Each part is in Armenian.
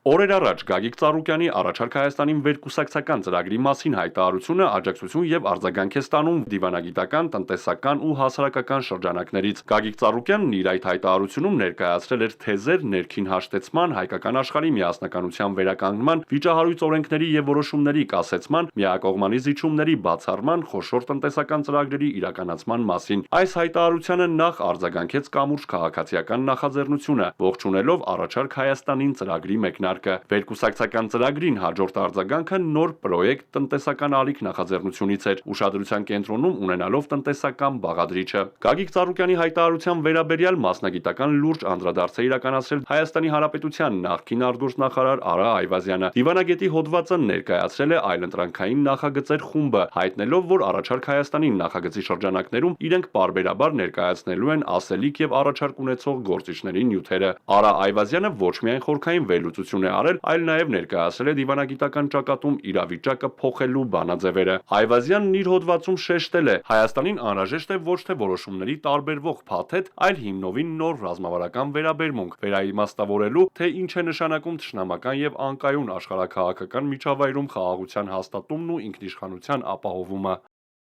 Օրեր առաջ Գագիկ Ծառուկյանի առաջարկ Հայաստանին վերկուսակցական ծրագրի մասին հայտարարությունը աջակցություն եւ արձագանք է ստանում դիվանագիտական, տնտեսական ու հասարակական շրջանակներից։ Գագիկ Ծառուկյանն իր այդ հայտարարությունում ներկայացրել էր թեզեր ներքին հաշտեցման, հայկական աշխարհի միասնականության վերականգնման, վիճահարույց օրենքների եւ որոշումների կասեցման, միակողմանի զիջումների բացառման, խոշոր տնտեսական ծրագրերի իրականացման մասին։ Այս հայտարարությանը նախ արձագանքեց կամուրջ քաղաքացիական նախաձեռնությունը, ողջունելով առաջարկ Հայաստանին ծրագրի մեկնարկը։ Վերկուսակցական ծրագրին հաջորդ արձագանքը նոր պրոյեկտ տնտեսական ալիք նախաձեռնությունից էր, ուշադրության կենտրոնում ունենալով տնտեսական բաղադրիչը։ Գագիկ Ծառուկյանի հայտարարության վերաբերյալ մասնագիտական լուրջ անդրադարձ է իրականացրել Հայաստանի Հանրապետության նախկին արտգործնախարար Արա Այվազյանը։ Դիվանագետի հոդվածը ներկայացրել է այլընտրանքային նախագծեր խումբը, հայտնելով, որ առաջարկ Հայաստանին նախագծի շրջանակներում իրենք պարբերաբար ներկայացնելու են ասելիք եւ առաջարկ ունեցող գործիչների նյութերը։ Արա Այվազյանը ոչ միայն խորքային վերլուծություն է արել, այլ նաև ներկայացրել է դիվանագիտական ճակատում իրավիճակը փոխելու բանաձևերը։ Այվազյանն իր հոդվածում շեշտել է. Հայաստանին անհրաժեշտ է ոչ թե որոշումների տարբերվող փաթեթ, այլ հիմնովին նոր ռազմավարական վերաբերմունք, վերաիմաստավորելու, թե ինչ է նշանակում թշնամական եւ անկայուն աշխարհաքաղաքական միջավայրում խաղաղության հաստատումն ու ինքնիշխանության ապահովումը։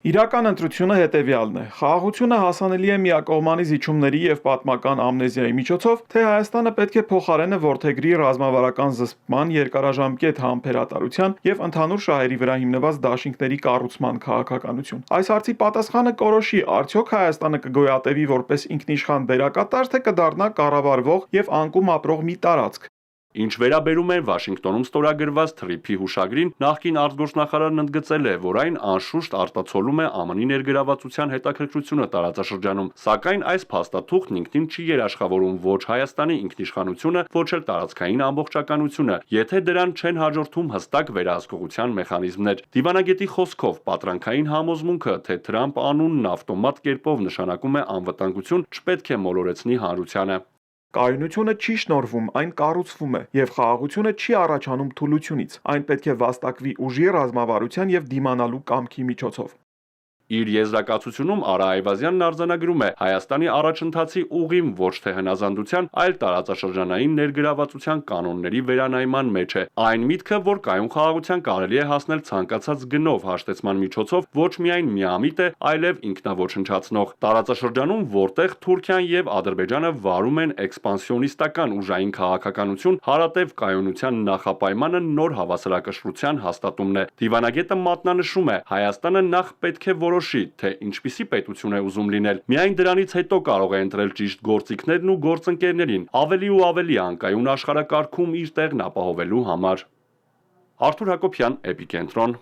Իրական ընտրությունը հետևյալն է. խաղաղությունը հասանելի է միակողմանի զիջումների եւ պատմական ամնեզիայի միջոցով, թե Հայաստանը պետք է փոխարենը որդեգրի ռազմավարական զսպման, երկարաժամկետ համբերատարության եւ ընդհանուր շահերի վրա հիմնված դաշինքների կառուցման քաղաքականություն։ Այս հարցի պատասխանը կորոշի արդյոք Հայաստանը կգոյատևի որպես ինքնիշխան դերակատար, թե կդառնա կառավարվող եւ անկում ապրող մի տարածք։ Ինչ վերաբերում է Վաշինգտոնում ստորագրված թրիփի հուշագրին, նախկին արտգործնախարարն ընդգծել է, որ այն անշուշտ արտացոլում է ԱՄՆ-ի ներգրավվածության հետաքրքրությունը տարածաշրջանում, սակայն այս փաստաթուղթն ինքնին չի երաշխավորում ոչ Հայաստանի ինքնիշխանությունը, ոչ էլ տարածքային ամբողջականությունը, եթե դրան չեն հաջորդում հստակ վերահսկողության մեխանիզմներ։ Դիվանագետի խոսքով պատրանքային համոզմունքը, թե Թրամփ անունն ավտոմատ կերպով նշանակում է անվտանգություն, չպետք է մոլորեցնի հանրությանը։ Կայունությունը չի շնորհվում, այն կառուցվում է, եւ խաղաղությունը չի առաջանում թուլությունից։ Այն պետք է վաստակվի ուժի, ռազմավարության եւ դիմանալու կամքի միջոցով։ Իր եզրակացությունում Արա Այվազյանն արձանագրում է Հայաստանի առաջընթացի ուղին ոչ թե հնազանդության, այլ տարածաշրջանային ներգրավվածության կանոնների վերանայման մեջ է։ Այն միտքը, որ կայուն խաղաղության կարելի է հասնել ցանկացած գնով հաշտեցման միջոցով, ոչ միայն միամիտ է, այլև ինքնաոչնչացնող։ Տարածաշրջանում, որտեղ Թուրքիան եւ Ադրբեջանը վարում են էքսպանսիոնիստական ուժային քաղաքականություն, հարատև կայունության նախապայմանը նոր հավասարակշռության հաստատումն է։ Դիվանագետը մատնանշում է. Հայաստանը նախ պետք է որոշի, թե ինչպիսի պետություն է ուզում լինել։ Միայն դրանից հետո կարող է ընտրել ճիշտ գործիքներն ու գործընկերներին, ավելի ու ավելի անկայուն աշխարհակարգում իր տեղն ապահովելու համար։ Արթուր Հակոբյան, Էպիկենտրոն։